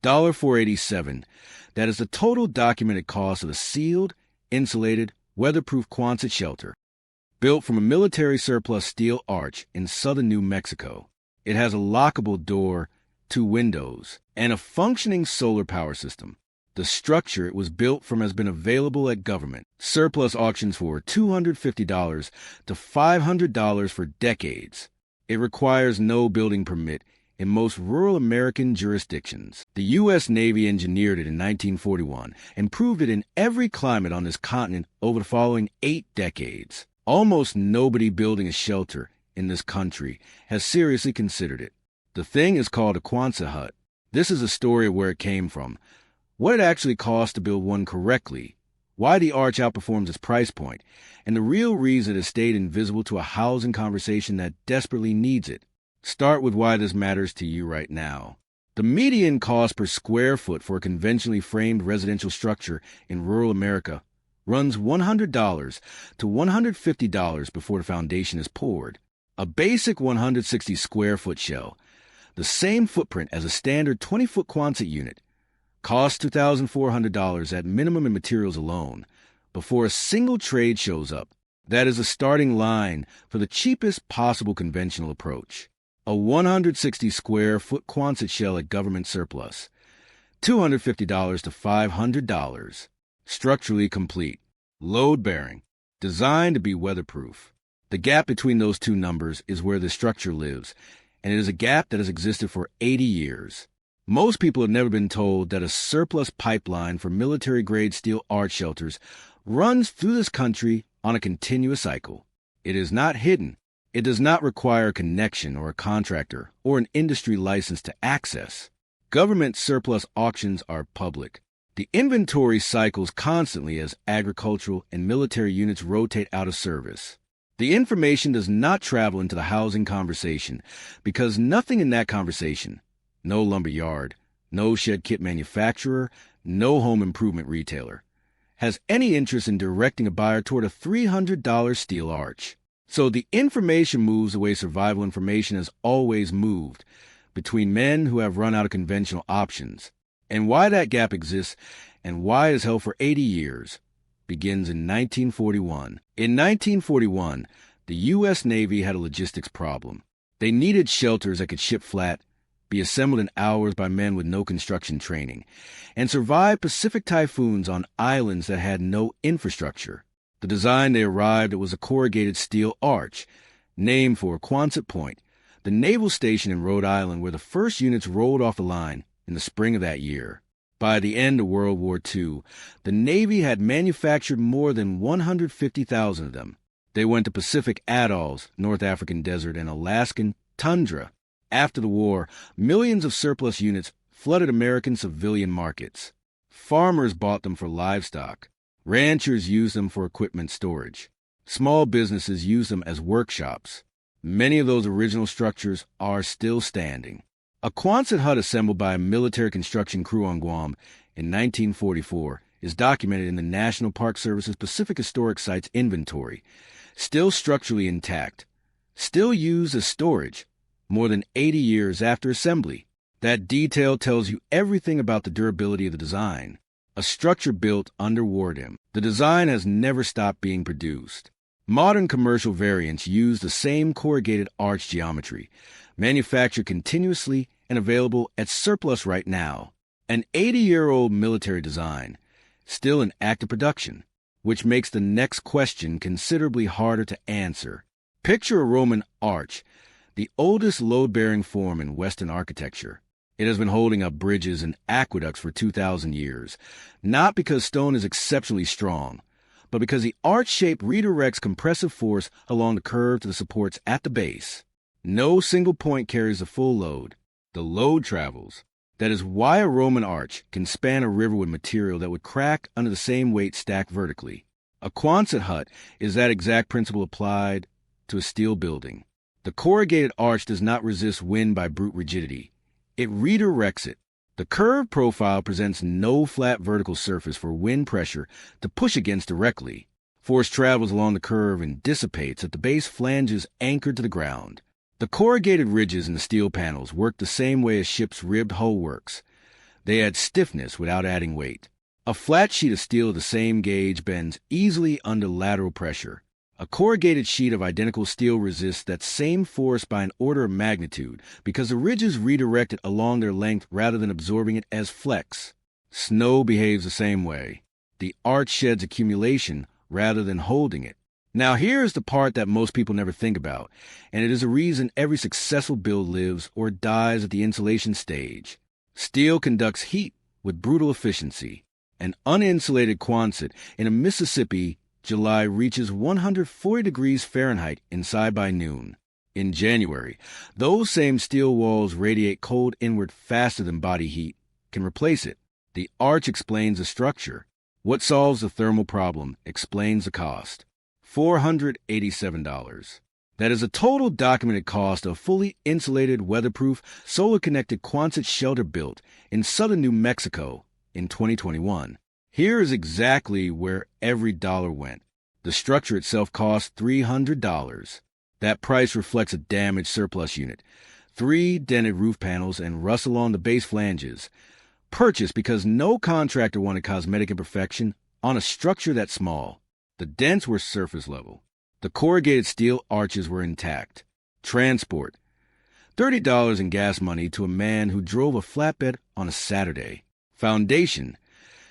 $487. That is the total documented cost of a sealed, insulated, weatherproof Quonset shelter, built from a military surplus steel arch in southern New Mexico. It has a lockable door, 2 windows, and a functioning solar power system. The structure it was built from has been available at government surplus auctions for $250 to $500 for decades. It requires no building permit in most rural American jurisdictions. The U.S. Navy engineered it in 1941 and proved it in every climate on this continent over the following 8 decades. Almost nobody building a shelter in this country has seriously considered it. The thing is called a Quonset hut. This is a story of where it came from, what it actually costs to build one correctly, why the arch outperforms its price point, and the real reason it has stayed invisible to a housing conversation that desperately needs it. Start with why this matters to you right now. The median cost per square foot for a conventionally framed residential structure in rural America runs $100 to $150 before the foundation is poured. A basic 160 square foot shell, the same footprint as a standard 20-foot Quonset unit, costs $2,400 at minimum in materials alone before a single trade shows up. That is a starting line for the cheapest possible conventional approach. A 160 square foot Quonset shell at government surplus, $250 to $500. Structurally complete, load-bearing, designed to be weatherproof. The gap between those two numbers is where the structure lives, and it is a gap that has existed for 80 years. Most people have never been told that a surplus pipeline for military-grade steel arch shelters runs through this country on a continuous cycle. It is not hidden. It does not require a connection or a contractor or an industry license to access. Government surplus auctions are public. The inventory cycles constantly as agricultural and military units rotate out of service. The information does not travel into the housing conversation because nothing in that conversation, no lumber yard, no shed kit manufacturer, no home improvement retailer, has any interest in directing a buyer toward a $300 steel arch. So the information moves the way survival information has always moved, between men who have run out of conventional options. And why that gap exists and why it is held for 80 years begins in 1941. In 1941, the U.S. Navy had a logistics problem. They needed shelters that could ship flat, be assembled in hours by men with no construction training, and survive Pacific typhoons on islands that had no infrastructure. The design they arrived at was a corrugated steel arch, named for Quonset Point, the naval station in Rhode Island where the first units rolled off the line in the spring of that year. By the end of World War II, the Navy had manufactured more than 150,000 of them. They went to Pacific atolls, North African desert, and Alaskan tundra. After the war, millions of surplus units flooded American civilian markets. Farmers bought them for livestock. Ranchers used them for equipment storage. Small businesses used them as workshops. Many of those original structures are still standing. A Quonset hut assembled by a military construction crew on Guam in 1944 is documented in the National Park Service's Pacific Historic Sites inventory, still structurally intact, still used as storage more than 80 years after assembly. That detail tells you everything about the durability of the design. A structure built under wardem. The design has never stopped being produced. Modern commercial variants use the same corrugated arch geometry, manufactured continuously and available at surplus right now. An 80-year-old military design, still in active production, which makes the next question considerably harder to answer. Picture a Roman arch, the oldest load-bearing form in Western architecture. It has been holding up bridges and aqueducts for 2,000 years, not because stone is exceptionally strong, but because the arch shape redirects compressive force along the curve to the supports at the base. No single point carries the full load. The load travels. That is why a Roman arch can span a river with material that would crack under the same weight stacked vertically. A Quonset hut is that exact principle applied to a steel building. The corrugated arch does not resist wind by brute rigidity. It redirects it. The curved profile presents no flat vertical surface for wind pressure to push against directly. Force travels along the curve and dissipates at the base flanges anchored to the ground. The corrugated ridges in the steel panels work the same way a ship's ribbed hull works. They add stiffness without adding weight. A flat sheet of steel of the same gauge bends easily under lateral pressure. A corrugated sheet of identical steel resists that same force by an order of magnitude because the ridges redirect it along their length rather than absorbing it as flex. Snow behaves the same way. The arch sheds accumulation rather than holding it. Now here's the part that most people never think about, and it is a reason every successful build lives or dies at the insulation stage. Steel conducts heat with brutal efficiency. An uninsulated Quonset in a Mississippi July reaches 140 degrees Fahrenheit inside by noon. In January, those same steel walls radiate cold inward faster than body heat can replace it. The arch explains the structure. What solves the thermal problem explains the cost. $487. That is a total documented cost of fully insulated, weatherproof, solar-connected Quonset shelter built in southern New Mexico in 2021. Here is exactly where every dollar went. The structure itself cost $300. That price reflects a damaged surplus unit, 3 dented roof panels, and rust along the base flanges. Purchased because no contractor wanted cosmetic imperfection on a structure that small. The dents were surface level. The corrugated steel arches were intact. Transport. $30 in gas money to a man who drove a flatbed on a Saturday. Foundation.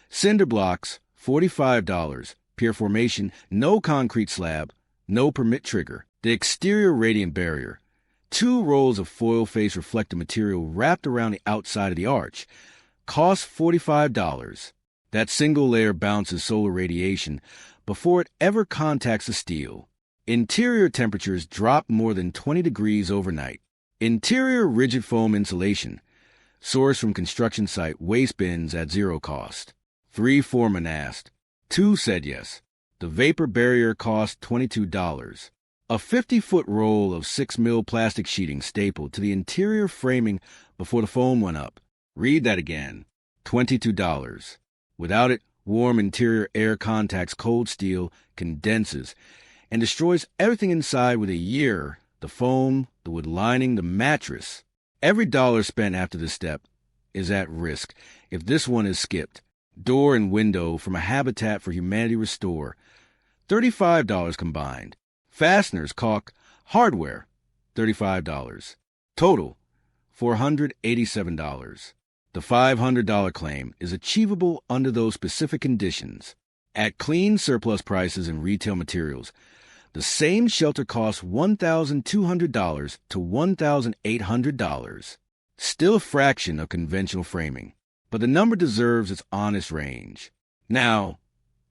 Cinder blocks, $45. Pier formation, no concrete slab, no permit trigger. The exterior radiant barrier. 2 rolls of foil face reflective material wrapped around the outside of the arch. Cost $45. That single layer bounces solar radiation before it ever contacts the steel. Interior temperatures drop more than 20 degrees overnight. Interior rigid foam insulation. Sourced from construction site waste bins at zero cost. 3 foremen asked. 2 said yes. The vapor barrier cost $22. A 50-foot roll of 6mm plastic sheeting stapled to the interior framing before the foam went up. Read that again. $22. Without it, warm interior air contacts cold steel, condenses, and destroys everything inside with a year. The foam, the wood lining, the mattress. Every dollar spent after this step is at risk if this one is skipped. Door and window from a Habitat for Humanity restore. $35 combined. Fasteners, caulk, hardware, $35. Total, $487. The $500 claim is achievable under those specific conditions. At clean surplus prices and retail materials, the same shelter costs $1,200 to $1,800. Still a fraction of conventional framing, but the number deserves its honest range. Now,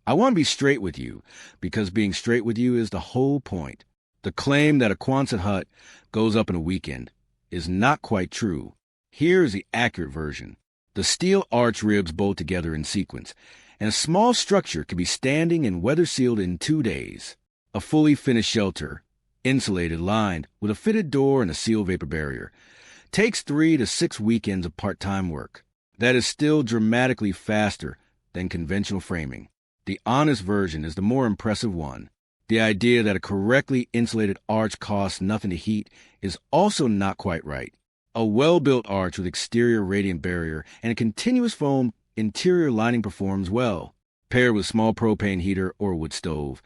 I want to be straight with you, because being straight with you is the whole point. The claim that a Quonset hut goes up in a weekend is not quite true. Here is the accurate version. The steel arch ribs bolt together in sequence, and a small structure can be standing and weather-sealed in 2 days. A fully finished shelter, insulated, lined, with a fitted door and a sealed vapor barrier, takes 3 to 6 weekends of part-time work. That is still dramatically faster than conventional framing. The honest version is the more impressive one. The idea that a correctly insulated arch costs nothing to heat is also not quite right. A well-built arch with exterior radiant barrier and a continuous foam interior lining performs well. Paired with small propane heater or wood stove,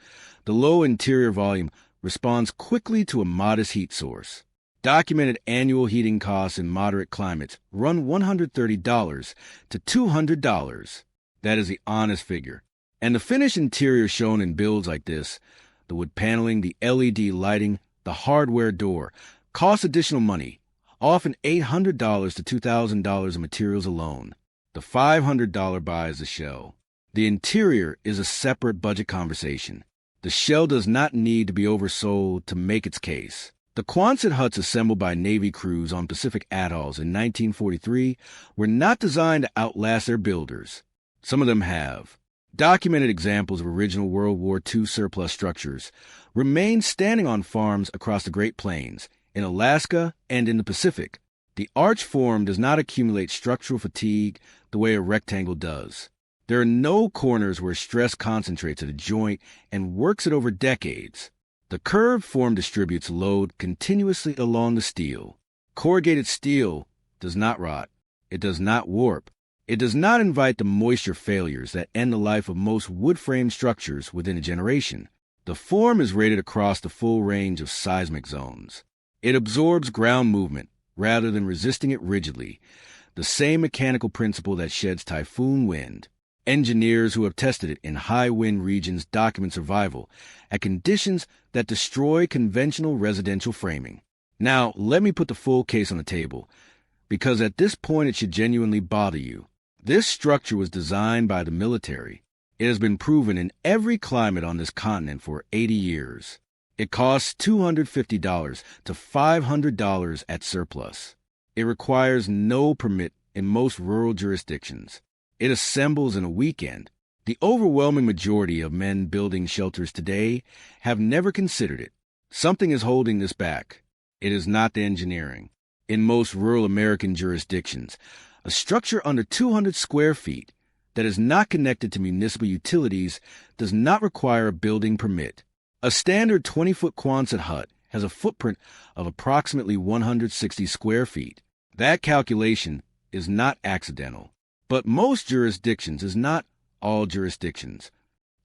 the low interior volume responds quickly to a modest heat source. Documented annual heating costs in moderate climates run $130 to $200. That is the honest figure. And the finished interior shown in builds like this, the wood paneling, the LED lighting, the hardware door, costs additional money, often $800 to $2,000 in materials alone. The $500 buy is the shell. The interior is a separate budget conversation. The shell does not need to be oversold to make its case. The Quonset huts assembled by Navy crews on Pacific atolls in 1943 were not designed to outlast their builders. Some of them have. Documented examples of original World War II surplus structures remain standing on farms across the Great Plains, in Alaska, and in the Pacific. The arch form does not accumulate structural fatigue the way a rectangle does. There are no corners where stress concentrates at a joint and works it over decades. The curved form distributes load continuously along the steel. Corrugated steel does not rot. It does not warp. It does not invite the moisture failures that end the life of most wood frame structures within a generation. The form is rated across the full range of seismic zones. It absorbs ground movement rather than resisting it rigidly, the same mechanical principle that sheds typhoon wind. Engineers who have tested it in high wind regions document survival at conditions that destroy conventional residential framing. Now, let me put the full case on the table, because at this point it should genuinely bother you. This structure was designed by the military. It has been proven in every climate on this continent for 80 years. It costs $250 to $500 at surplus. It requires no permit in most rural jurisdictions. It assembles in a weekend. The overwhelming majority of men building shelters today have never considered it. Something is holding this back. It is not the engineering. In most rural American jurisdictions, a structure under 200 square feet that is not connected to municipal utilities does not require a building permit. A standard 20-foot Quonset hut has a footprint of approximately 160 square feet. That calculation is not accidental. But most jurisdictions is not all jurisdictions.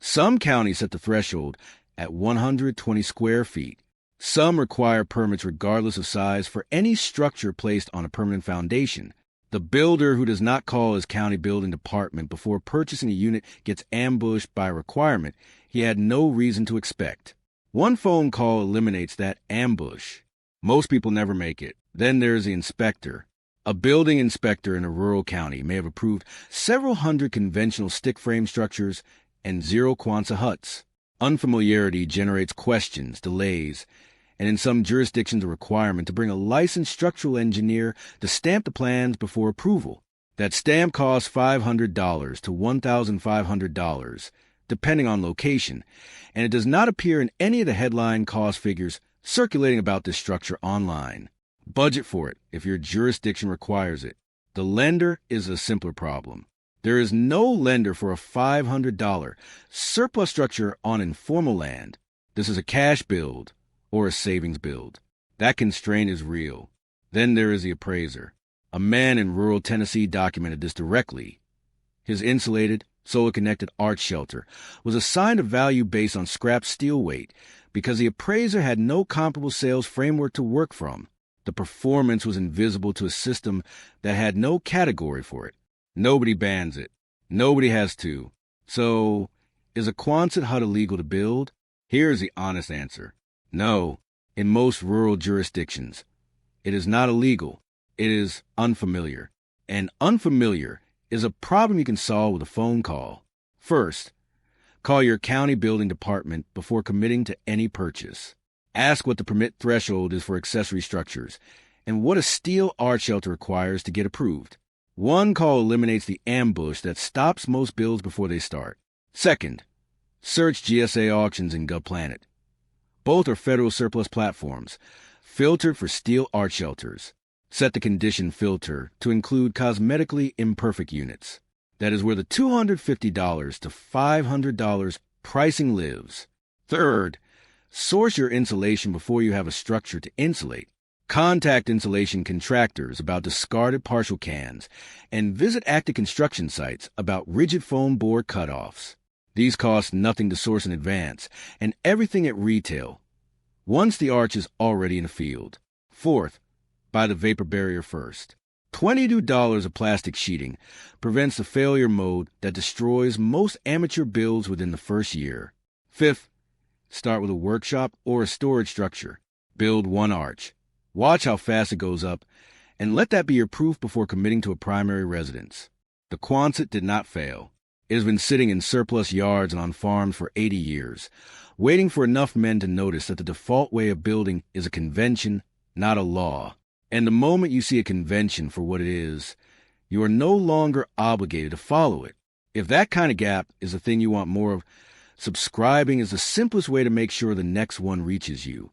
Some counties set the threshold at 120 square feet. Some require permits regardless of size for any structure placed on a permanent foundation. The builder who does not call his county building department before purchasing a unit gets ambushed by a requirement he had no reason to expect. One phone call eliminates that ambush. Most people never make it. Then there's the inspector. A building inspector in a rural county may have approved several hundred conventional stick frame structures and 0 Quonset huts. Unfamiliarity generates questions, delays, and in some jurisdictions a requirement to bring a licensed structural engineer to stamp the plans before approval. That stamp costs $500 to $1,500, depending on location, and it does not appear in any of the headline cost figures circulating about this structure online. Budget for it if your jurisdiction requires it. The lender is a simpler problem. There is no lender for a $500 surplus structure on informal land. This is a cash build or a savings build. That constraint is real. Then there is the appraiser. A man in rural Tennessee documented this directly. His insulated, solar-connected arch shelter was assigned a value based on scrap steel weight because the appraiser had no comparable sales framework to work from. The performance was invisible to a system that had no category for it. Nobody bans it. Nobody has to. So, is a Quonset hut illegal to build? Here's the honest answer. No. In most rural jurisdictions, it is not illegal. It is unfamiliar. And unfamiliar is a problem you can solve with a phone call. First, call your county building department before committing to any purchase. Ask what the permit threshold is for accessory structures and what a steel arch shelter requires to get approved. One call eliminates the ambush that stops most builds before they start. Second, search GSA auctions and GovPlanet. Both are federal surplus platforms, filtered for steel arch shelters. Set the condition filter to include cosmetically imperfect units. That is where the $250 to $500 pricing lives. Third, source your insulation before you have a structure to insulate. Contact insulation contractors about discarded partial cans and visit active construction sites about rigid foam board cutoffs. These cost nothing to source in advance and everything at retail once the arch is already in the field. Fourth, buy the vapor barrier first. $22 of plastic sheeting prevents the failure mode that destroys most amateur builds within the first year. Fifth, start with a workshop or a storage structure. Build one arch. Watch how fast it goes up, and let that be your proof before committing to a primary residence. The Quonset did not fail. It has been sitting in surplus yards and on farms for 80 years, waiting for enough men to notice that the default way of building is a convention, not a law. And the moment you see a convention for what it is, you are no longer obligated to follow it. If that kind of gap is the thing you want more of, subscribing is the simplest way to make sure the next one reaches you.